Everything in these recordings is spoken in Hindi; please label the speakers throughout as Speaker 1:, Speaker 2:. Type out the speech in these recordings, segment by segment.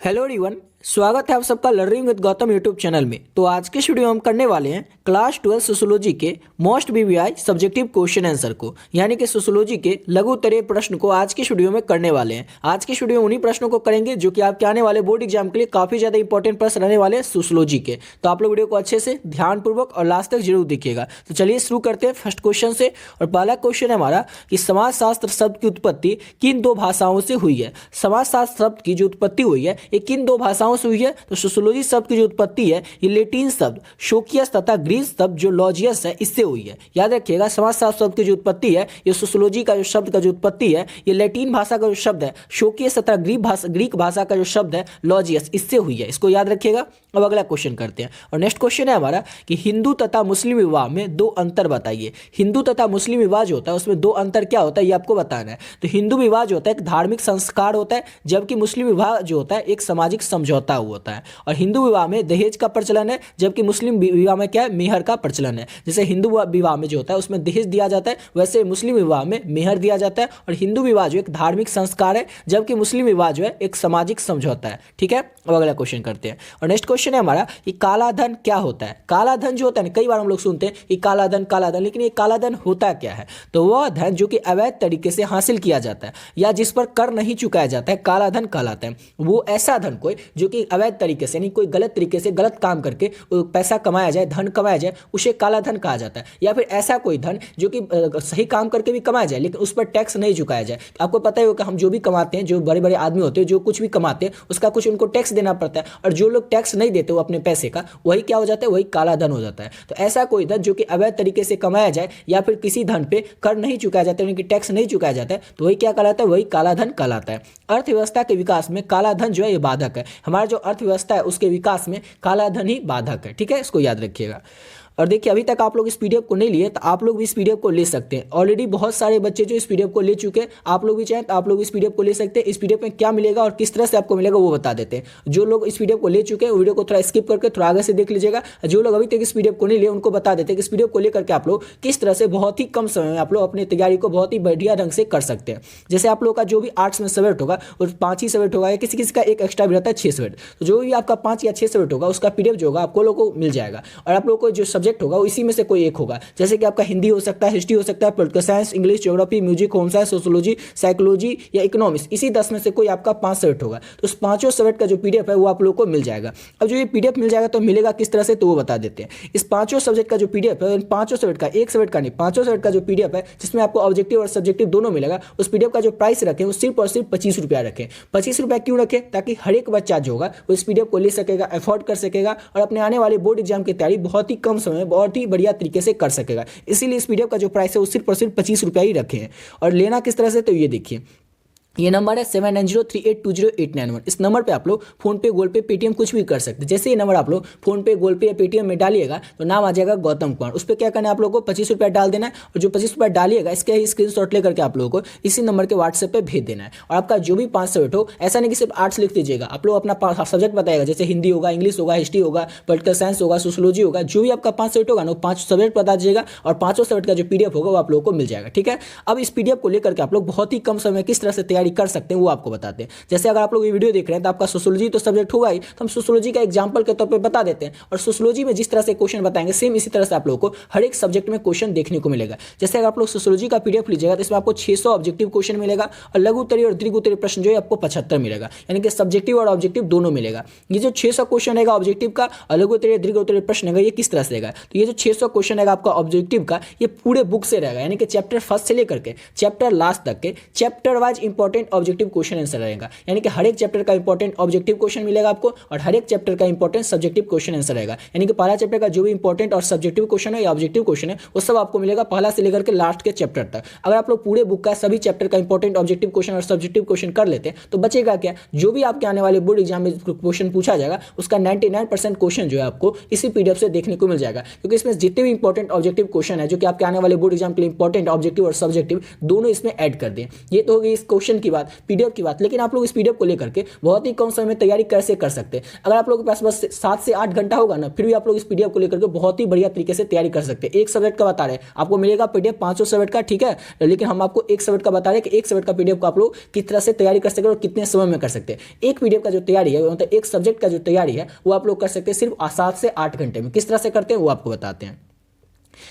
Speaker 1: हेलो एवरीवन, स्वागत है आप सबका learning with Gautam YouTube channel में। तो आज के वीडियो में हम करने वाले हैं क्लास 12 सोशियोलॉजी के most BBI subjective question answer को, यानी कि सोशियोलॉजी के लघु उत्तरीय प्रश्न को आज के वीडियो में करने वाले हैं। आज के वीडियो में उन्हीं प्रश्नों को करेंगे जो कि आपके आने वाले बोर्ड एग्जाम के लिए काफी ज्यादा इंपॉर्टेंट प्रश्न रहने वाले हैं सोशियोलॉजी के। तो आप लोग वीडियो को अच्छे से ध्यानपूर्वक और लास्ट तक जरूर देखिएगा। तो चलिए शुरू करते हैं फर्स्ट क्वेश्चन से। और पहला क्वेश्चन है हमारा कि समाजशास्त्र शब्द की उत्पत्ति किन दो भाषाओं से हुई है। समाजशास्त्र शब्द की जो उत्पत्ति हुई है ये किन दो भाषाओं से हुई है। तो सोशियोलॉजी शब्द की जो उत्पत्ति है ये लैटिन शब्द शोकियस तथा ग्रीक शब्द जो लॉजियस है इससे हुई है। याद रखिएगा, समाजशास्त्र शब्द की जो उत्पत्ति है ये सोशियोलॉजी का जो शब्द का जो उत्पत्ति है ये लैटिन भाषा का जो शब्द है शोकियस तथा ग्रीक भाषा का जो शब्द है लॉजियस इससे हुई है। इसको याद रखिएगा। अब अगला क्वेश्चन करते हैं और नेक्स्ट क्वेश्चन है हमारा कि हिंदू तथा मुस्लिम विवाह में दो अंतर बताइए। हिंदू तथा मुस्लिम विवाह जो होता है उसमें दो अंतर क्या होता है ये आपको बताना है। तो हिंदू विवाह जो होता है एक धार्मिक संस्कार होता है, जबकि मुस्लिम विवाह जो होता है एक सामाजिक समझौता होता है। और हिंदू विवाह में दहेज का प्रचलन है, जबकि मुस्लिम विवाह में क्या है, मेहर का प्रचलन है। जैसे हिंदू विवाह में जो होता है उसमें दहेज दिया जाता है, वैसे मुस्लिम विवाह में मेहर दिया जाता है। और हिंदू विवाह जो एक धार्मिक संस्कार है, जबकि मुस्लिम विवाह जो है एक सामाजिक समझौता है। ठीक है, अब अगला क्वेश्चन करते हैं और नेक्स्ट क्वेश्चन है हमारा कि काला धन क्या होता है। काला धन जो होता है, कई बार हम लोग सुनते हैं कि काला धन, लेकिन ये काला धन होता क्या है। तो वह धन जो कि अवैध तरीके से हासिल किया जाता है या जिस पर कर नहीं चुकाया जाता है, काला धन कहलाता है। वो ऐसा धन कोई जो कि अवैध तरीके से, यानी कोई गलत तरीके से गलत काम करके पैसा कमाया जाए, धन कमाया जाए, उसे काला धन कहा जाता है। या फिर ऐसा कोई धन जो कि सही काम करके भी कमाया जाए लेकिन उस पर टैक्स नहीं चुकाया जाए। तो आपको पता ही होगा, हम जो भी कमाते हैं, जो बड़े बड़े आदमी होते हैं, जो कुछ भी कमाते हैं उसका कुछ उनको टैक्स देना पड़ता है। और जो लोग टैक्स नहीं देते वो अपने पैसे का, वही क्या हो जाता है, वही काला धन हो जाता है। तो ऐसा कोई धन जो कि अवैध तरीके से कमाया जाए या फिर किसी धन पे कर नहीं चुकाया जाता है, यानी कि टैक्स नहीं चुकाया जाता है, तो वही क्या कहलाता है, वही काला धन कहलाता है। अर्थव्यवस्था के विकास में काला धन जो है ये बाधक है। हमारा जो अर्थव्यवस्था है उसके विकास में काला धन ही बाधक है। ठीक है, इसको याद रखिएगा। और देखिए, अभी तक आप लोग इस पीडीएफ को नहीं लिए तो आप लोग भी इस पीडीएफ को ले सकते हैं। ऑलरेडी बहुत सारे बच्चे जो इस पीडीएफ को ले चुके हैं, आप लोग भी चाहें तो आप लोग इस पीडीएफ को ले सकते हैं। इस पीडीएफ में क्या मिलेगा और किस तरह से आपको मिलेगा वो बता देते हैं। जो लोग इस पीडीएफ को ले चुके हैं वीडियो को थोड़ा स्किप करके थोड़ा आगे से देख लीजिएगा। जो लोग अभी तक इस पीडीएफ को नहीं लिए उनको बता देते हैं कि इस पीडीएफ को लेकर के आप लोग किस तरह से बहुत ही कम समय में आप लोग अपनी तैयारी को बहुत ही बढ़िया ढंग से कर सकते हैं। जैसे आप लोग का जो भी आर्ट्स में सब्जेक्ट होगा और 5 ही सब्जेक्ट होगा, या किसी किसी का एक एक्स्ट्रा भी रहता है 6 सब्जेक्ट, तो जो भी आपका 5 या 6 सब्जेक्ट होगा उसका पीडीएफ जो होगा आपको लोगों को मिल जाएगा। और आप लोग को जो सब्जेक्ट होगा इसी में कोई एक होगा। जैसे कि आपका हिंदी हो सकता है, हिस्ट्री हो सकता है, political science, English, geography, music, home science, sociology, psychology या इकोनॉमिक्स, इसी 10 में से कोई आपका 5 सब्जेक्ट होगा। तो उस 5 सब्जेक्ट का जो पीडीएफ है वो आप लोगों को मिल जाएगा। अब जो ये पीडीएफ मिल जाएगा तो मिलेगा किस तरह से, तो वो बता देते हैं। इस 5 सब्जेक्ट का जो पीडीएफ है, इन 5 सब्जेक्ट का, एक सब्जेक्ट का नहीं, 5 सब्जेक्ट का जो पीडीएफ है जिसमें आपको ऑब्जेक्टिव और सब्जेक्टिव दोनों मिलेगा, उस पीडीएफ का जो प्राइस रखें वो सिर्फ और सिर्फ 25 रुपया रखें। 25 रुपया क्यों रखें? ताकि हर एक बच्चा जो होगा वो इस पीडीएफ को ले सकेगा, अफोर्ड कर सकेगा और अपने आने वाले बोर्ड एग्जाम की तैयारी बहुत ही कम समय में बहुत ही बढ़िया तरीके से कर सकेगा। इसीलिए इस पीडीएफ का जो प्राइस है वो सिर्फ और सिर्फ 25 रुपया ही रखे हैं। और लेना किस तरह से, तो ये देखिए, ये नंबर है 7903820891। इस नंबर पे आप लोग फोन पे, गूगल पे, पेटीएम कुछ भी कर सकते हैं। जैसे ये नंबर आप लोग फोन पे, गूगल पे या पेटीएम में डालिएगा तो नाम आ जाएगा गौतम कुमार। उस पर क्या करना है, आप लोगों को 25 रुपया डाल देना है और जो 25 रुपया डालिएगा इसके ही स्क्रीनशॉट लेकर के आप लोगों को इसी नंबर के व्हाट्सएप पे भेज देना है। और आपका जो भी 5 सब्जेक्ट हो, ऐसा नहीं कि सिर्फ आर्ट्स लिख दीजिएगा, आप लोग अपना सब्जेक्ट बताएगा। जैसे हिंदी होगा, इंग्लिश होगा, हिस्ट्री होगा, पॉलिटिकल साइंस होगा, सोशियोलॉजी होगा, जो भी आपका 5 सब्जेक्ट होगा ना, 5 सब्जेक्ट बता दीजिएगा और 5 सब्जेक्ट का जो पीडीएफ होगा वो आप लोगों को मिल जाएगा। ठीक है, अब इस पीडीएफ को लेकर के आप लोग बहुत ही कम समय में किस तरह से तैयारी कर सकते हैं वो को बताते हैं। जैसे अगर आप लोग ये वीडियो देख रहे हैं तो आपका सोशियोलॉजी तो सब्जेक्ट होगा ही, तो हम सोशियोलॉजी का एग्जांपल के तौर पे बता देते हैं। और सोशियोलॉजी में जिस तरह से क्वेश्चन बताएंगे सेम इसी तरह से आप लोगों को हर एक सब्जेक्ट में क्वेश्चन देखने को मिलेगा। जैसे अगर आप लोग सोशियोलॉजी का पीडीएफ लीजिएगा तो इसमें आपको 600 ऑब्जेक्टिव क्वेश्चन मिलेगा और लघु उत्तरीय और दीर्घ उत्तरीय प्रश्न जो है आपको 75 मिलेगा, यानी कि सब्जेक्टिव और ऑब्जेक्टिव दोनों मिलेगा। ये जो 600 क्वेश्चन रहेगा ऑब्जेक्टिव का और लघु उत्तरीय दीर्घ उत्तरीय प्रश्न रहेगा, ये किस तरह से रहेगा, तो ये जो 600 क्वेश्चन रहेगा आपका ऑब्जेक्टिव का, ये पूरे बुक से रहेगा, यानी कि चैप्टर फर्स्ट से लेकर के चैप्टर लास्ट तक के chapter wise important objective question answer रहेगा। यानी कि हर एक चैप्टर का इंपॉर्टेंट ऑब्जेक्टिव क्वेश्चन मिलेगा आपको और हर एक चैप्टर का इंपॉर्टेंट सब्जेक्टिव क्वेश्चन आंसर रहेगा। यानी कि पहला चैप्टर का जो भी इंपॉर्टेंट और सब्जेक्टिव क्वेश्चन है या ऑब्जेक्टिव क्वेश्चन है वो सब आपको मिलेगा पहला से लेकर के लास्ट के चैप्टर तक। अगर आप लोग पूरे बुक का सभी चैप्टर का इंपॉर्टेंट ऑब्जेक्टिव क्वेश्चन और सब्जेक्टिव क्वेश्चन कर लेते हैं तो बचेगा क्या, जो भी आपके आने वाले बोर्ड एग्जाम में क्वेश्चन पूछा जाएगा उसका 99% क्वेश्चन जो है आपको इसी पीडीएफ से देखने को मिल जाएगा। क्योंकि इसमें जितने भी इंपॉर्टेंट ऑब्जेक्टिव क्वेश्चन है जो कि आपके आने वाले बोर्ड एग्जाम के लिए इंपॉर्टेंट ऑब्जेक्टिव और सब्जेक्टिव दोनों इसमें ऐड कर दें। ये तो होगी इस क्वेश्चन की बात, पीडीएफ की बात, लेकिन आप लोग इस पीडीएफ को लेकर के बहुत ही कम समय में तैयारी कैसे कर सकते हैं। अगर आप लोगों के पास बस 7 से 8 घंटा होगा ना, फिर भी आप लोग इस पीडीएफ को लेकर के बहुत ही बढ़िया तरीके से तैयारी कर सकते हैं। एक सब्जेक्ट का बता रहे हैं, आपको मिलेगा पीडीएफ 500 सब्जेक्ट का, ठीक है, लेकिन हम आपको एक सब्जेक्ट का बता रहे हैं कि एक सब्जेक्ट का पीडीएफ को आप लोग किस तरह से तैयारी कर सकते हैं और कितने समय में कर सकते हैं। एक पीडीएफ का जो तैयारी है, मतलब एक सब्जेक्ट का जो तैयारी है, वो आप लोग कर सकते हैं सिर्फ 7 से 8 घंटे में। किस तरह से करते हैं वो आपको बताते हैं।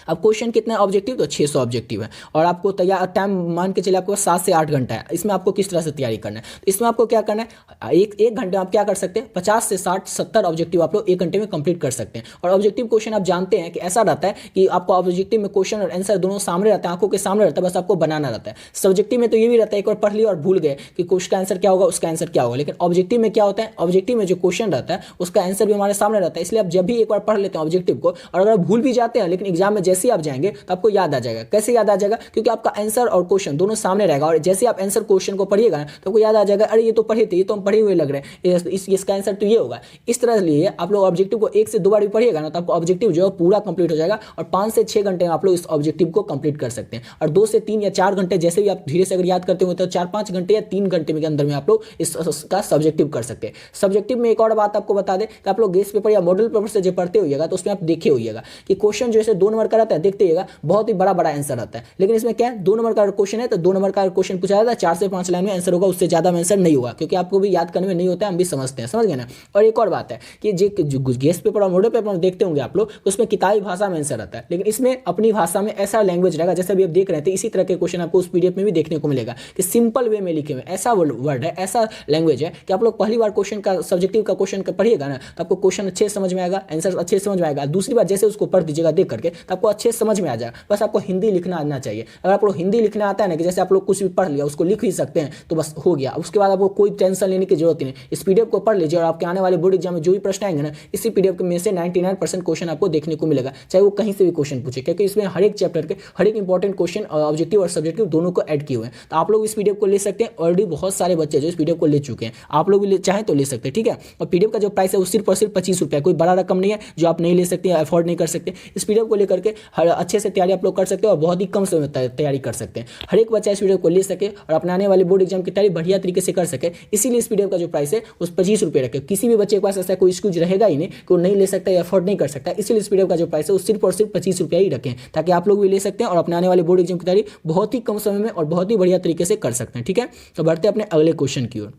Speaker 1: अब क्वेश्चन कितना ऑब्जेक्टिव, तो 600 ऑब्जेक्टिव है, और आपको तैयार टाइम मान के चलिए आपके पास 7 से 8 घंटा है। इसमें आपको किस तरह से तैयारी करना है, तो इसमें आपको क्या करना है, एक घंटे में आप क्या कर सकते हैं, 50 से 60 70 ऑब्जेक्टिव आप लोग एक घंटे में कंप्लीट कर सकते हैं। और ऑब्जेक्टिव क्वेश्चन आप जानते हैं कि ऐसा रहता है कि आपको ऑब्जेक्टिव में क्वेश्चन और आंसर दोनों सामने रहता है, आंखों के सामने रहता है, बस आपको बनाना रहता है। सब्जेक्टिव में तो ये भी रहता है एक बार पढ़ लिया और भूल गए कि उसका आंसर क्या होगा, उसका आंसर क्या होगा, लेकिन ऑब्जेक्टिव में क्या होता है, ऑब्जेक्टिव में जो क्वेश्चन रहता है उसका आंसर भी हमारे सामने रहता है। इसलिए आप जब भी एक बार पढ़ लेते हैं ऑब्जेक्टिव को, और अगर भूल भी जाते हैं, लेकिन एग्जाम में जैसे ही आप जाएंगे तो आपको याद आ जाएगा। कैसे याद आ जाएगा, क्योंकि आपका आंसर और क्वेश्चन दोनों सामने रहेगा, और जैसे आप आंसर क्वेश्चन को पढ़िएगा ना तो आपको याद आ जाएगा, अरे ये तो पढ़े थे, ये तो हम पढ़े हुए लग रहे हैं, इसका आंसर तो ये होगा। इस तरह लिए आप लोग ऑब्जेक्टिव को 1 से 2 बार भी पढ़िएगा ना तो आपको ऑब्जेक्टिव जो है पूरा कंप्लीट हो जाएगा, और 5 से 6 घंटे में आप लोग इस ऑब्जेक्टिव को कंप्लीट कर सकते हैं। और 2 से 3 या 4 घंटे जैसे भी आप धीरे से अगर याद करते हो तो 4-5 घंटे या 3 घंटे के अंदर में आप लोग इसका सब्जेक्टिव कर सकते हैं। सब्जेक्टिव में एक और बात आपको बता दें कि आप लोग गेस्ट पेपर या मॉडल पेपर से जो पढ़ते होइएगा तो उसमें आप देखे होइएगा कि क्वेश्चन जैसे 2 नंबर का रहता है, देखते होइएगा बहुत ही बड़ा आंसर आता है, लेकिन इसमें क्या है, 2 नंबर का क्वेश्चन है तो 2 नंबर का क्वेश्चन पूछा जाता है, 4 से 5 लाइन में आंसर होगा, उससे ज्यादा में आंसर नहीं होगा, क्योंकि आपको भी याद करने में नहीं होता है, हम भी समझते हैं, समझ गए ना। और एक और बात है कि जो गेस्ट पेपर और मॉडल पेपर में देखते होंगे आप लोग, उसमें किताबी भाषा में आंसर आता है, लेकिन इसमें अपनी भाषा में ऐसा लैंग्वेज रहेगा, जैसे अभी आप देख रहे थे इसी तरह के क्वेश्चन आपको उस पीडीएफ में भी देखने को मिलेगा कि सिंपल वे में लिखे हुए ऐसा वर्ड है, ऐसा लैंग्वेज है कि आप लोग पहली बार क्वेश्चन का सब्जेक्टिव का क्वेश्चन पढ़िएगा ना तो आपको क्वेश्चन अच्छे समझ में आएगा, आंसर अच्छे समझ में आएगा। दूसरी बार जैसे उसको पढ़ दीजिएगा देख करके तो आपको अच्छे समझ में आ जाएगा। बस आपको हिंदी लिखना आना चाहिए। अगर आप लोग हिंदी लिखना आता है ना कि जैसे आप लोग कुछ भी पढ़ लिया उसको लिख ही सकते हैं तो बस हो गया, उसके बाद आपको कोई टेंशन लेने की जरूरत नहीं। इस पीडीएफ को पढ़ लीजिए और आपके आने वाले बोर्ड एग्जाम में जो भी प्रश्न आएंगे ना, इसी पीडीएफ में से 99% क्वेश्चन आपको देखने को मिलेगा, चाहे वो कहीं से भी क्वेश्चन पूछे, क्योंकि इसमें हर एक चैप्टर के हर एक इंपॉर्टेंट क्वेश्चन ऑब्जेक्टिव और सब्जेक्टिव दोनों को ऐड किए हुए हैं। तो आप लोग इस पीडीएफ को ले सकते हैं। ऑलरेडी बहुत सारे बच्चे जो इस पीडीएफ को ले चुके हैं, आप लोग भी चाहें तो ले सकते हैं, ठीक है। और पीडीएफ का जो प्राइस है वो सिर्फ और सिर्फ 25 रुपये, कोई बड़ा रकम नहीं है जो आप नहीं ले सकते, अफोर्ड नहीं कर सकते। इस पीडीएफ को लेकर के हर अच्छे से तैयारी आप लोग कर सकते हैं और बहुत ही कम समय में तैयारी कर सकते हैं। हर एक बच्चा इस वीडियो को ले सके और अपने आने वाले बोर्ड एग्जाम की तैयारी बढ़िया तरीके से कर सके, इसीलिए इस पीडीएफ का जो प्राइस है उस 25 रुपये रखे। किसी भी बच्चे के पास ऐसा कोई एक्सक्यूज रहेगा ही नहीं कि वो नहीं ले सकता या अफोर्ड नहीं कर सकता, इसीलिए इस पीडीएफ का जो प्राइस है वो सिर्फ और सिर्फ 25 रुपये ही रखें, ताकि आप लोग भी ले सकते हैं और अपने आने वाले बोर्ड एग्जाम की तैयारी बहुत ही कम समय में और बहुत ही बढ़िया तरीके से कर सकते हैं, ठीक है। तो बढ़ते अपने अगले क्वेश्चन की ओर।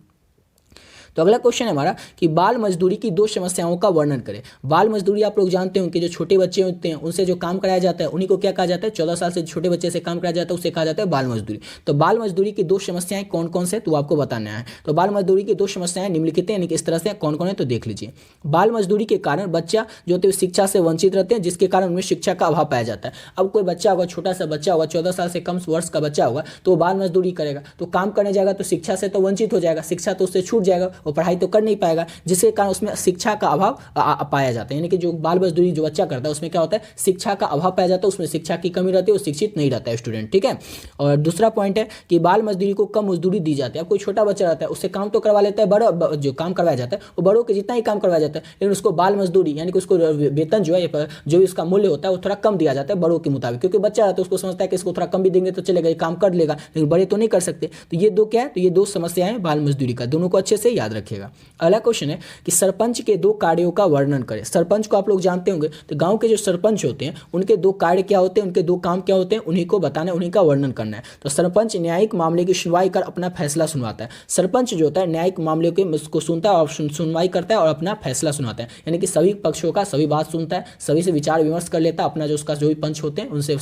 Speaker 1: तो अगला क्वेश्चन है हमारा कि बाल मजदूरी की 2 समस्याओं का वर्णन करें। बाल मजदूरी आप लोग जानते हो कि जो छोटे बच्चे होते हैं उनसे जो काम कराया जाता है उन्हीं को क्या कहा जाता है, 14 साल से छोटे बच्चे से काम कराया जाता है उसे कहा जाता है बाल मजदूरी। तो बाल मजदूरी की 2 समस्याएं कौन कौन से, तो आपको बताना है। तो बाल मजदूरी की 2 समस्याएं निम्नलिखित हैं, यानी कि इस तरह से कौन कौन है तो देख लीजिए। बाल मजदूरी के कारण बच्चा जो होते हैं शिक्षा से वंचित रहते हैं, जिसके कारण उनमें शिक्षा का अभाव पाया जाता है। अब कोई बच्चा होगा, छोटा सा बच्चा होगा, 14 साल से कम वर्ष का बच्चा होगा, तो वो बाल मजदूरी करेगा, तो काम करने जाएगा तो शिक्षा से तो वंचित हो जाएगा, शिक्षा तो उससे छूट जाएगा, वो पढ़ाई तो कर नहीं पाएगा, जिसके कारण उसमें शिक्षा का अभाव पाया जाता है। यानी कि जो बाल मजदूरी जो बच्चा करता है उसमें क्या होता है, शिक्षा का अभाव पाया जाता है, उसमें शिक्षा की कमी रहती है, वो शिक्षित नहीं रहता है स्टूडेंट, ठीक है। और दूसरा पॉइंट है कि बाल मजदूरी को कम मजदूरी दी जाती है। अब कोई छोटा बच्चा रहता है उससे काम तो करवा लेता है, बड़ा जो काम करवाया जाता है वो बड़ों के जितना ही काम करवाया जाता है, लेकिन उसको बाल मजदूरी यानी कि उसको वेतन जो है जो इसका मूल्य होता है वो थोड़ा कम दिया जाता है बड़ों के मुताबिक, क्योंकि बच्चा रहता है उसको समझता है कि इसको थोड़ा कम भी देंगे तो चलेगा, ये काम कर लेगा, लेकिन बड़े तो नहीं कर सकते। तो ये 2 क्या है, तो ये 2 समस्याएं बाल मजदूरी का, दोनों को अच्छे से याद रखिएगा। अगला क्वेश्चन है कि सरपंच के 2 कार्यों का वर्णन करें। सरपंच को आप लोग जानते होंगे, तो गांव के जो सरपंच होते हैं उनके 2 कार्य क्या होते हैं, उनके 2 काम क्या होते हैं, उन्हीं को बताना है, उन्हीं का वर्णन करना है। तो सरपंच न्यायिक मामले की सुनवाई कर अपना फैसला सुनवाता है। सरपंच जो होता है न्यायिक मामले के उसको सुनता है और सुनवाई करता है और अपना फैसला सुनाता है, यानी कि सभी पक्षों का सभी बात सुनता है, सभी से विचार विमर्श कर लेता है, अपना जो उसका जो भी पंच होते हैं उनसे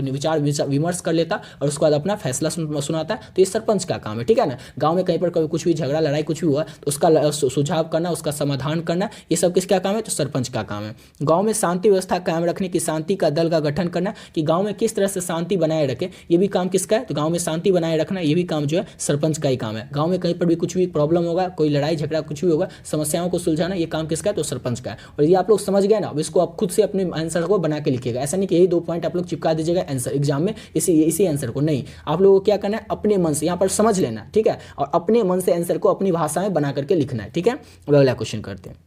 Speaker 1: विचार विमर्श कर लेता और उसके बाद अपना फैसला सुनाता है। तो ये सरपंच का काम है, ठीक है ना। गाँव में कहीं पर कभी कुछ भी झगड़ा लड़ाई कुछ भी हुआ तो उसका सुझाव करना, उसका समाधान करना, ये सब किसका काम है, तो सरपंच का काम है। गांव में शांति व्यवस्था कायम रखने की शांति का दल का गठन करना, कि गांव में किस तरह से शांति बनाए रखे, ये भी काम किसका है, तो गांव में शांति बनाए रखना ये भी काम जो है सरपंच का ही काम है। गांव में कहीं पर भी कुछ भी प्रॉब्लम होगा, कोई लड़ाई झगड़ा कुछ भी होगा, समस्याओं को सुलझाना ये काम किसका है, तो सरपंच का है। और ये आप लोग समझ गए ना, अब इसको आप खुद से अपने आंसर को बना के लिखिएगा, ऐसा नहीं कि यही 2 पॉइंट आप लोग चिपका दीजिएगा आंसर एग्जाम में इसी आंसर को, नहीं, आप लोगों को क्या करना है, अपने मन से यहाँ पर समझ लेना, ठीक है, और अपने मन से आंसर को अपनी भाषा में बना करके लिखना है, ठीक है। अगला क्वेश्चन करते हैं।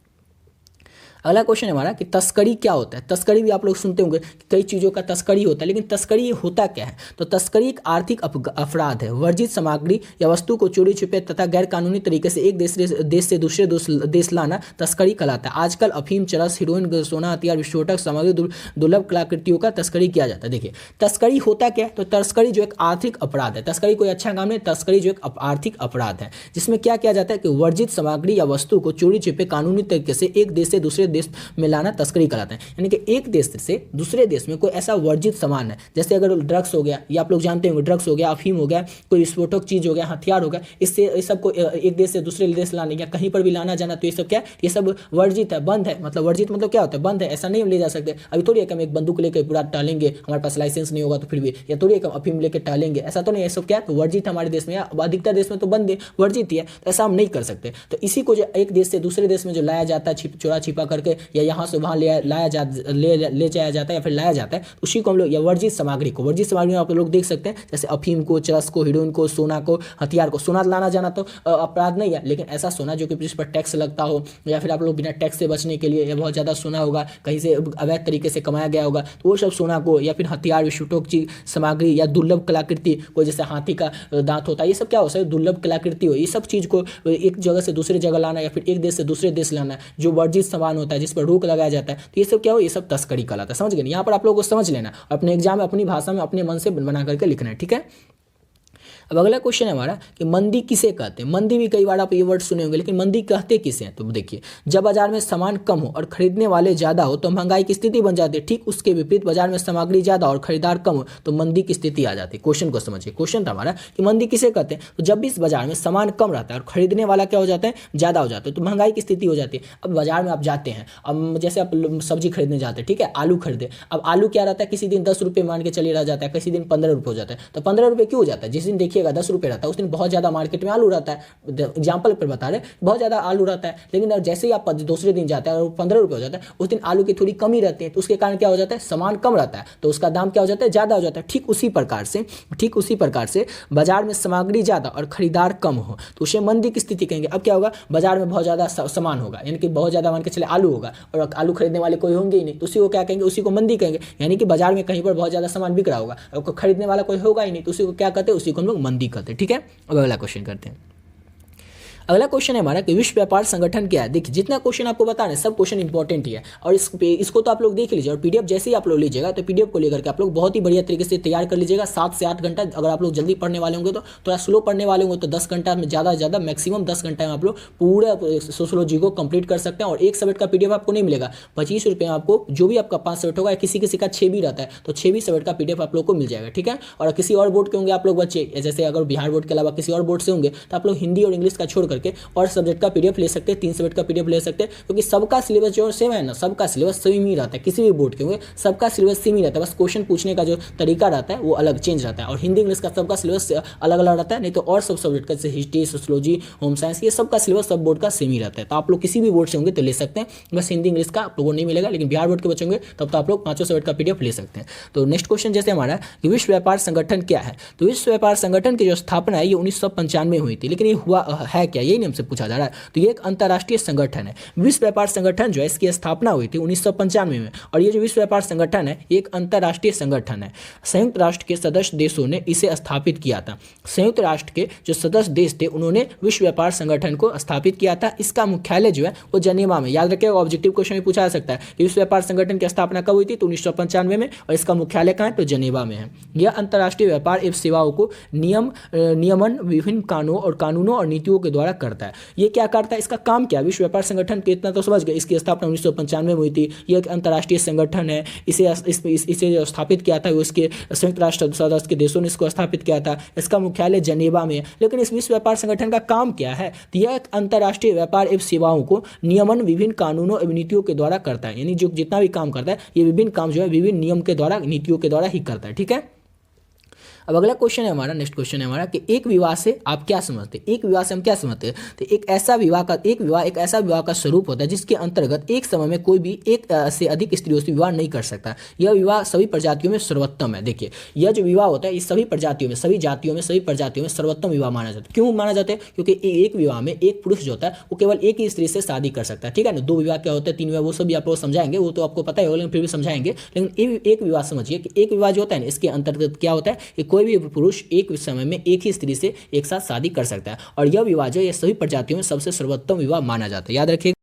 Speaker 1: अगला क्वेश्चन है हमारा कि तस्करी क्या होता है। तस्करी भी आप लोग सुनते होंगे कि कई चीज़ों का तस्करी होता है, लेकिन तस्करी होता क्या है। तो तस्करी एक आर्थिक अपराध है। वर्जित सामग्री या वस्तु को चोरी छिपे तथा गैर कानूनी तरीके से एक देश से दूसरे देश लाना तस्करी कहलाता है। आजकल अफीम, चरस, हीरोइन, सोना, हथियार, विस्फोटक सामग्री, दुर्लभ कलाकृतियों का तस्करी किया जाता है। देखिए तस्करी होता क्या है। तो तस्करी जो एक आर्थिक अपराध है। तस्करी कोई अच्छा काम नहीं, तस्करी जो एक आर्थिक अपराध है, जिसमें क्या किया जाता है कि वर्जित सामग्री या वस्तु को चोरी छिपे कानूनी तरीके से एक देश से दूसरे देश में लाना तस्करी कहलाता है। यानी कि एक देश से दूसरे देश में कोई ऐसा वर्जित सामान है, जैसे अगर ड्रग्स हो गया, या आप लोग जानते होंगे ड्रग्स हो गया, अफीम हो गया, कोई विस्फोटक चीज हो गया, हथियार हो गया, इससे इस सब को एक देश से दूसरे देश लाने या कहीं पर भी लाना जाना, तो ये सब क्या है, ये सब वर्जित है, बंद है। मतलब वर्जित मतलब क्या होता है, बंद है, ऐसा नहीं हम ले जा सकते। अभी थोड़ी है कि हम एक बंदूक लेकर पूरा टालेंगे, हमारे पास लाइसेंस नहीं होगा तो फिर भी, या थोड़ी है अफीम लेकर टालेंगे, ऐसा तो नहीं। ये सब क्या है, तो वर्जित हमारे देश में, या अधिकतर देश में तो बंद है, वर्जित ही है, तो ऐसा हम नहीं कर सकते। तो इसी को जो एक देश से दूसरे देश में जो लाया जाता है चोरा छिपा करके, या यहाँ से वहाँ ले जाया जाता है या फिर लाया जाता है, उसी को हम लोग, या वर्जित सामग्री को, वर्जित सामग्री में आप लोग देख सकते हैं जैसे अफीम को, चरस को, हीरोइन को, सोना को, हथियार को। सोना लाना जाना तो अपराध नहीं है, लेकिन ऐसा सोना जो कि जिस पर टैक्स लगता हो, या फिर आप लोग बिना टैक्स से बचने के लिए, या बहुत ज़्यादा सोना होगा कहीं से अवैध तरीके से कमाया गया होगा, तो वो सब सोना को, या फिर हथियार, विस्फोटक चीज सामग्री, या दुर्लभ कलाकृति, कोई जैसे हाथी का दांत होता है, ये सब क्या हो सकता है, दुर्लभ कलाकृति हो। ये सब चीज़ को एक जगह से दूसरी जगह लाना, या फिर एक देश से दूसरे देश लाना, जो वर्जित सामान होता है, जिस पर रोक लगाया जाता है, तो ये सब क्या हो, ये सब तस्करी कहलाता है। समझ गए। यहाँ पर आप लोगों को समझ लेना, अपने एग्जाम में अपनी भाषा में अपने मन से बना करके लिखना है, ठीक है। अब अगला क्वेश्चन है हमारा कि मंदी किसे कहते हैं। मंदी भी कई बार आप ये वर्ड सुने होंगे, लेकिन मंदी कहते किसे हैं। तो देखिए, जब बाजार में सामान कम हो और खरीदने वाले ज्यादा हो तो महंगाई की स्थिति बन जाती है। ठीक उसके विपरीत, बाजार में सामग्री ज्यादा और खरीदार कम हो तो मंदी की स्थिति आ जाती है। क्वेश्चन को समझिए। क्वेश्चन था हमारा कि मंदी किसे कहते हैं। तो जब भी इस बाजार में सामान कम रहता है और खरीदने वाला क्या हो जाता है, ज्यादा हो जाता है, तो महंगाई की स्थिति हो जाती है। अब बाजार में आप जाते हैं, अब जैसे आप सब्जी खरीदने जाते हैं, ठीक है, आलू खरीदे। अब आलू क्या रहता है, किसी दिन 10 रुपये मान के चले रह जाता है, किसी दिन 15 रुपये हो जाता है। तो 15 रुपये क्यों हो जाता है, जिस दिन देखिएगा 10 रुपये रहता है, दिन बहुत ज्यादा मार्केट में आलू रहता है। एग्जाम्पल पर बता रहे, बहुत ज्यादा आलू रहता है, लेकिन जैसे ही आप दूसरे दिन जाते हैं और 15 रुपये हो जाता है, उस दिन आलू की थोड़ी कमी रहती है, तो उसके कारण क्या हो जाता है, सामान कम रहता है, तो उसका दाम क्या हो जाता है, ज्यादा हो जाता है। ठीक उसी प्रकार से बाजार में सामग्री ज्यादा और खरीदार कम हो तो उसे मंदी की स्थिति कहेंगे। अब क्या होगा, बाजार में बहुत ज्यादा सामान होगा, यानी कि बहुत ज्यादा मान के चले आलू होगा, और आलू खरीदने वाले कोई होंगे ही नहीं, तो उसी को क्या कहेंगे, उसी को मंदी कहेंगे। यानी कि बाजार में कहीं पर बहुत ज्यादा सामान बिक रहा होगा और खरीदने वाला कोई होगा ही नहीं, तो उसी को क्या कहते हैं, उसी को हम लोग मंदी कहते हैं, ठीक है। अब अगला क्वेश्चन करते हैं। अगला क्वेश्चन है हमारा कि विश्व व्यापार संगठन क्या है। देखिए, जितना क्वेश्चन आपको बता रहे हैं सब क्वेश्चन इंपॉर्टेंट ही है, और इसको तो आप लोग देख लीजिए, और पीडीएफ जैसे ही आप लोग लीजिएगा तो पीडीएफ को लेकर के आप लोग बहुत ही बढ़िया तरीके से तैयार कर लीजिएगा। 7 से 8 घंटा, अगर आप लोग जल्दी पढ़ने वाले होंगे तो, थोड़ा स्लो पढ़ने वाले होंगे तो 10 घंटा में, ज़्यादा से ज़्यादा मैक्सिमम 10 घंटा में आप लोग पूरा सोशियोलॉजी को कंप्लीट कर सकते हैं। और 1 सब्जेक्ट का पीडीएफ आपको नहीं मिलेगा, 25 रुपये में आपको जो भी आपका 5 सब्जेक्ट होगा, किसी का 6 भी रहता है, तो 6 भी सब्जेक्ट का पीडीएफ आप लोग को मिल जाएगा, ठीक है। और किसी और बोर्ड के होंगे आप लोग बच्चे, जैसे अगर बिहार बोर्ड के अलावा किसी और बोर्ड से होंगे, तो आप लोग हिंदी और इंग्लिश का छोड़ करके और सब्जेक्ट का पीडीएफ ले सकते हैं, 3 सब्जेक्ट का पीडीएफ ले सकते हैं, क्योंकि सबका सिलेबस जो सेम है ना, सबका सिलेबस सेम ही रहता है। किसी भी बोर्ड के होंगे सबका सिलेबस सेम ही रहता है, बस क्वेश्चन पूछने का जो तरीका रहता है वो अलग चेंज रहता है। और हिंदी इंग्लिश का सबका सिलेबस अलग अलग रहता है, नहीं तो और सब सब्जेक्ट का जैसे हिस्ट्री, सोशियोलॉजी, होम साइंस, ये सबका सिलेबस सब बोर्ड का सेम ही रहता है। तो आप लोग किसी भी बोर्ड से होंगे तो ले सकते हैं, बस हिंदी इंग्लिश का आप लोगों को नहीं मिलेगा, लेकिन बिहार बोर्ड के बच्चे होंगे तब तो आप लोग 5 सब्जेक्ट का पीडीएफ ले सकते हैं। तो नेक्स्ट क्वेश्चन जैसे हमारा कि विश्व व्यापार संगठन क्या है। तो विश्व व्यापार संगठन की जो स्थापना है ये 1995 में हुई थी, लेकिन ये हुआ है क्या, यही हमसे पूछा जा रहा है। तो ये एक अंतर्राष्ट्रीय संगठन है। विश्व व्यापार संगठन जो है इसकी स्थापना हुई थी 1995 में, और ये जो विश्व व्यापार संगठन है ये एक अंतर्राष्ट्रीय संगठन है। संयुक्त राष्ट्र के सदस्य देशों ने इसे स्थापित किया था। संयुक्त राष्ट्र के जो सदस्य देश थे उन्होंने विश्व व्यापार संगठन को स्थापित किया था। इसका मुख्यालय जो है वो जनेवा में, याद रखिएगा, ऑब्जेक्टिव क्वेश्चन में पूछा जा सकता है कि विश्व व्यापार संगठन की स्थापना कब हुई थी, तो 1995 में, और इसका मुख्यालय कहाँ है, तो जनेवा में है। यह अंतर्राष्ट्रीय व्यापार एवं सेवाओं को नियमन विभिन्न कानूनों और नीतियों के द्वारा करता है। ये क्या करता है, इसका काम क्या है, विश्व व्यापार संगठन के इतना तो समझ गए। इसकी स्थापना 1995 में हुई थी। यह एक अंतर्राष्ट्रीय संगठन है। इसे जो स्थापित किया था उसके संयुक्त राष्ट्र सदस्य के देशों ने इसको स्थापित किया था। इसका मुख्यालय जनेवा में है। लेकिन इस विश्व व्यापार संगठन का काम क्या है, तो यह एक अंतर्राष्ट्रीय व्यापार एवं सेवाओं को नियमन विभिन्न कानूनों एवं नीतियों के द्वारा करता है। यानी जो जितना भी काम करता है ये विभिन्न काम जो है विभिन्न नियम के द्वारा, नीतियों के द्वारा ही करता है, ठीक है। अब अगला क्वेश्चन है हमारा, नेक्स्ट क्वेश्चन है हमारा कि एक विवाह से आप क्या समझते हैं? एक विवाह से हम क्या समझते हैं? तो एक ऐसा विवाह का स्वरूप होता है जिसके अंतर्गत एक समय में कोई भी एक से अधिक स्त्रियों से विवाह नहीं कर सकता। यह विवाह सभी प्रजातियों में सर्वोत्तम है। देखिए, यह जो विवाह होता है इस सभी प्रजातियों में, सभी जातियों में, सभी प्रजातियों में सर्वोत्तम विवाह माना जाता है। क्यों माना जाता है? क्योंकि एक विवाह में एक पुरुष जो होता है वो केवल एक ही स्त्री से शादी कर सकता है, ठीक है ना। 2 विवाह क्या होता है, 3 विवाह, वो सभी आप लोग समझाएंगे, वो तो आपको पता ही होगा, लेकिन फिर भी समझाएंगे। लेकिन एक विवाह समझिए कि एक विवाह जो होता है ना, इसके अंतर्गत क्या होता है कि कोई भी पुरुष एक समय में एक ही स्त्री से एक साथ शादी कर सकता है, और यह विवाह जो है सभी प्रजातियों में सबसे सर्वोत्तम विवाह माना जाता है। याद रखिए।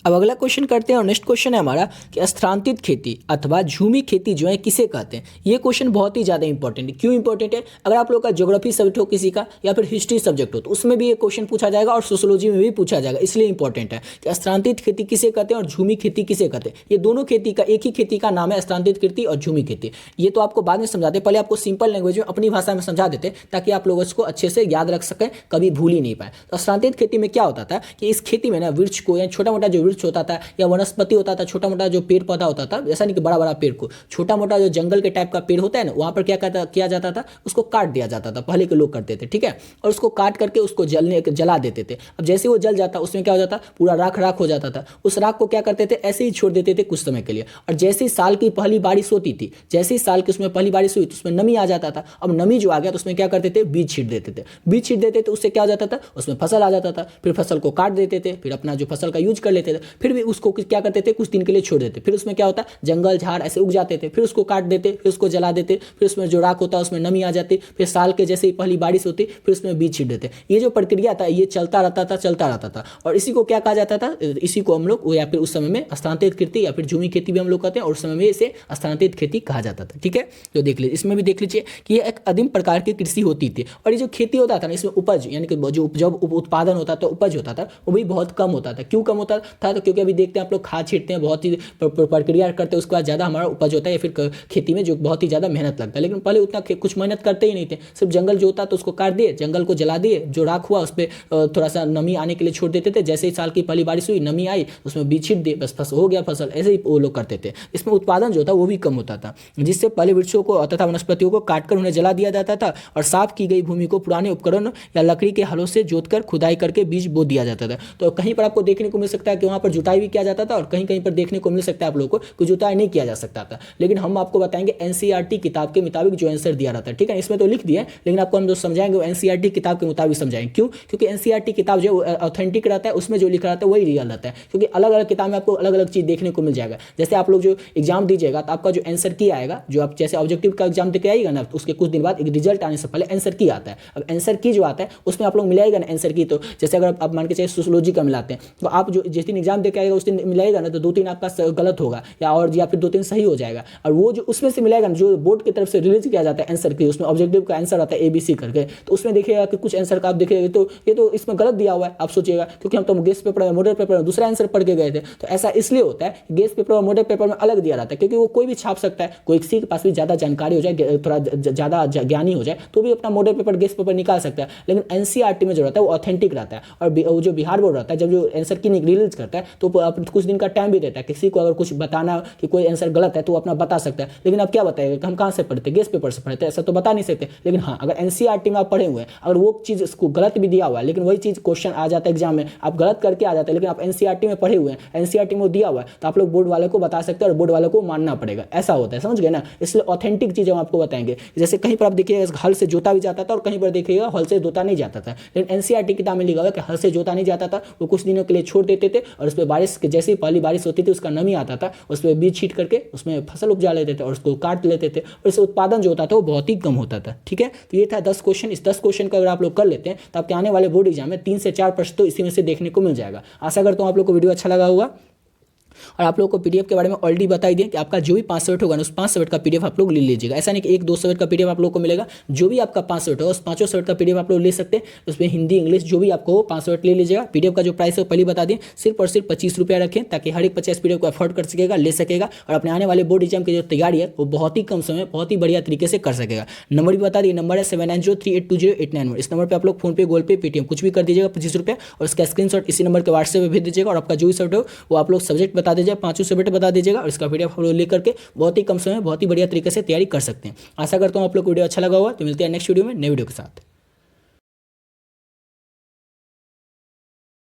Speaker 1: अब अगला क्वेश्चन करते हैं और नेक्स्ट क्वेश्चन है हमारा कि स्थानांतरित खेती अथवा झूमी खेती जो है किसे कहते हैं? ये क्वेश्चन बहुत ही ज़्यादा इंपॉर्टेंट है। क्यों इंपॉर्टेंट है? अगर आप लोग का ज्योग्राफी सब्जेक्ट हो किसी का या फिर हिस्ट्री सब्जेक्ट हो तो उसमें भी ये क्वेश्चन पूछा जाएगा और सोशियोलॉजी में भी पूछा जाएगा, इसलिए इंपॉर्टेंट है कि स्थानांतरित खेती किसे कहते हैं और झूमी खेती किसे कहते हैं। ये दोनों खेती का, एक ही खेती का नाम है स्थानांतरित खेती और झूमी खेती। ये तो आपको बाद में समझाते, पहले आपको सिंपल लैंग्वेज में अपनी भाषा में समझा देते ताकि आप लोग इसको अच्छे से याद रख सकें, कभी भूल ही नहीं पाए। तो स्थानांतरित खेती में क्या होता था कि इस खेती में ना वृक्ष को, या छोटा मोटा जो वृक्ष होता था या वनस्पति होता था, छोटा मोटा जो पेड़ पौधा होता था, ऐसा नहीं कि बड़ा बड़ा पेड़ को, छोटा मोटा जो जंगल के टाइप का पेड़ होता है ना, वहां पर क्या किया जाता था, उसको काट दिया जाता था। पहले के लोग करते थे, ठीक है, और उसको काट करके उसको जला देते थे। अब जैसे वो जल जाता उसमें क्या हो जाता, पूरा राख राख हो जाता था। उस राख को क्या करते थे, ऐसे ही छोड़ देते थे कुछ समय के लिए, और जैसे ही साल की पहली बारिश होती थी, जैसे ही साल की उसमें पहली बारिश हुई तो उसमें नमी आ जाता था। अब नमी जो आ गया तो उसमें क्या करते थे, बीज छीट देते थे। बीज छीट देते थे, उससे क्या हो जाता था, उसमें फसल आ जाता था। फिर फसल को काट देते थे, फिर अपना जो फसल का यूज कर लेते थे। फिर भी उसको क्या करते थे, कुछ दिन के लिए छोड़ देते। फिर उसमें क्या होता, जंगल झाड़ ऐसे उग जाते थे। फिर उसको काट देते, फिर उसको जला देते, फिर उसमें जो राख होता है उसमें नमी आ जाती। फिर साल के जैसे ही पहली बारिश होती फिर उसमें बीज छीट देते। ये जो प्रक्रिया था ये चलता रहता था। और इसी को क्या कहा जाता था, इसी को हम लोग, या फिर उस समय में स्थानांतरित खेती या फिर झूमी खेती भी हम लोग कहते हैं, और उस समय में इसे स्थानांतरित खेती कहा जाता था, ठीक है। तो देख लीजिए, इसमें भी देख लीजिए कि ये एक अदीम प्रकार की कृषि होती थी। और ये जो खेती होता था ना, इसमें उपज यानी कि जो जब उत्पादन होता था, उपज होता था, वो भी बहुत कम होता था। क्यों कम होता था? तो क्योंकि अभी देखते हैं आप लोग खाद छीटते हैं, बहुत ही प्रक्रिया करते हैं, उसके बाद ज़्यादा हमारा उपज होता है, या फिर खेती में जो बहुत ही ज़्यादा मेहनत लगता है। लेकिन पहले उतना कुछ मेहनत करते ही नहीं थे, सिर्फ जंगल जो होता तो उसको काट दिए, जंगल को जला दिए, जो राख हुआ उस पर थोड़ा सा नमी आने के लिए छोड़ देते थे। जैसे ही साल की पहली बारिश हुई, नमी आई, उसमें बीज छीट दिए, बस फसल हो गया फसल। ऐसे ही वो लोग करते थे। इसमें उत्पादन जो था वो भी कम होता था, जिससे पहले वृक्षों को तथा वनस्पतियों को काटकर उन्हें जला दिया जाता था, और साफ की गई भूमि को पुराने उपकरण या लकड़ी के हलों से जोतकर खुदाई करके बीज बो दिया जाता था। तो कहीं पर आपको देखने को मिल सकता है कि वहाँ पर जुताई भी किया जाता था, और कहीं कहीं पर देखने को मिल सकता है आप लोगों को जुताई नहीं किया जा सकता था। लेकिन हम आपको बताएंगे एनसीईआरटी किताब के मुताबिक जो आंसर दिया रहता है, ठीक है। इसमें तो लिख दिया है, लेकिन आपको हम जो समझाएंगे वो एनसीईआरटी किताब के मुताबिक समझाएंगे। क्यों? क्योंकि एनसीईआरटी किताब जो ऑथेंटिक रहता है, उसमें जो लिखा रहता है वही रियल रहता है। क्योंकि अलग अलग किताब में आपको अलग अलग चीज़ देखने को मिल जाएगा। जैसे आप लोग जो एग्जाम दीजिएगा तो आपका जो आंसर की आएगा, जो आप जैसे ऑब्जेक्टिव का एग्जाम देके आएगा ना, तो उसके कुछ दिन बाद एक रिजल्ट आने से पहले आंसर की आता है। अब आंसर की जो आता है उसमें आप लोग मिलाएगा ना आंसर की, तो जैसे अगर आप मान के चाहिए सोशियोलॉजी का मिलाते हैं, तो आप जो जिस दिन एग्जाम देके आएगा उस दिन मिलाएगा ना, तो 2-3 आपका गलत होगा, या फिर 2-3 सही हो जाएगा। और वो जो उसमें से मिलेगा जो बोर्ड की तरफ से रिलीज किया जाता है आंसर की, उसमें ऑब्जेक्टिव का आंसर आता है ABC करके, तो उसमें देखिएगा कि कुछ आंसर का आप देखिएगा तो ये तो इसमें गलत दिया हुआ है, आप सोचिएगा। क्योंकि हम तो गेस्ट पेपर में, मॉडल पेपर में दूसरा आंसर पढ़ के गए थे, तो ऐसा इसलिए होता है गेस्ट पेपर और मॉडल पेपर में अलग दिया रहता है, क्योंकि वो कोई भी छाप सकता है। कोई किसी के पास भी ज़्यादा जानकारी हो जाए, थोड़ा ज़्यादा ज्ञानी हो जाए, तो भी अपना मॉडल पेपर गेस्ट पेपर निकाल सकता है। लेकिन एनसीईआरटी में जो रहता है वो ऑथेंटिक रहता है। और जो बिहार बोर्ड रहता है, जब जो आंसर की रिलीज करता है तो कुछ दिन का टाइम भी देता है। किसी को अगर कुछ बताना कि कोई आंसर गलत है तो वो अपना बता सकता है। लेकिन अब क्या बताएगा कि हम कहाँ से पढ़ते, गेस्ट पेपर से पढ़ते, ऐसा तो बता नहीं सकते। लेकिन हाँ, अगर एनसीईआरटी में आप पढ़े हुए हैं, अगर वो चीज़ इसको गलत भी दिया हुआ है, लेकिन वही चीज़ क्वेश्चन आ जाता है एग्जाम में, आप गलत करके आ जाते हैं, लेकिन आप एनसीईआरटी में पढ़े हुए हैं, एनसीईआरटी में वो दिया हुआ है, तो आप लोग बोर्ड वाले को बता सकते हैं और बोर्ड वाले को मानना पड़ेगा। ऐसा होता है, समझ गए ना। इसलिए ऑथेंटिक चीज़ हम आपको बताएंगे। जैसे कहीं पर आप देखिएगा हल से जोता भी जाता था, और कहीं पर देखिएगा हल से जोता नहीं जाता था। लेकिन एनसीईआरटी किताब में लिखा हुआ है कि हल से जोता नहीं जाता था, वो कुछ दिनों के लिए छोड़ देते थे, और उस पर बारिश जैसे ही पहली बारिश होती थी उसका नमी आता था, उस पर बीज छीट करके उसमें फसल उपजा लेते थे और उसको काट लेते थे, और इससे उत्पादन जो होता था वो बहुत ही कम होता था, ठीक है। तो ये था 10 क्वेश्चन। इस 10 क्वेश्चन को अगर आप लोग कर लेते हैं तो आपके आने वाले बोर्ड एग्जाम में 3 से 4 प्रश्न तो इसी में से देखने को मिल जाएगा। आशा करता हूँ आप लोग को वीडियो अच्छा लगा होगा। और आप लोगों को पीडीएफ के बारे में ऑलरेडी बता दिया कि आपका जो भी 5 सब्जेक्ट होगा ना, उस 5 सब्जेक्ट का पीडीएफ आप लोग ले लीजिएगा। ऐसा नहीं कि 1-2 सब्जेक्ट का पीडीएफ आप लोग को मिलेगा, जो भी आपका 5 सब्जेक्ट होगा उस 5 सब्जेक्ट का पीडीएफ आप लोग ले सकते हैं। उसमें हिंदी, इंग्लिश जो भी आपको हो 5 सब्जेक्ट ले लीजिएगा। पीडीएफ का जो प्राइस है वो पहले बता दें, सिर्फ और सिर्फ 25 रुपया रखें, ताकि हर एक 50 पीडीएफ को अफोर्ड कर सकेगा, ले सकेगा, और अपने आने वाले बोर्ड एग्जाम की जो तैयारी है वो बहुत ही कम समय, बहुत ही बढ़िया तरीके से कर सकेगा। नंबर भी बता दिए, नंबर है 7903820891। इस नंबर पर आप लोग फोन पे, गूगल पे, पेटीएम कुछ भी कर दीजिएगा 25 रुपया, और उसका स्क्रीनशॉट इसी नंबर के व्हाट्सएप पर भेज दीजिएगा। और आपका जो भी सब्जेक्ट हो वो आप लोग सब्जेक्ट बता दीजिए, 5 सब्जेक्ट बता दीजिएगा और इसका PDF आप लोग लेकर के बहुत ही कम समय में बहुत ही बढ़िया तरीके से तैयारी कर सकते हैं। आशा करता हूँ आप लोग को वीडियो अच्छा लगा होगा। तो मिलते हैं नेक्स्ट वीडियो में नए वीडियो के साथ।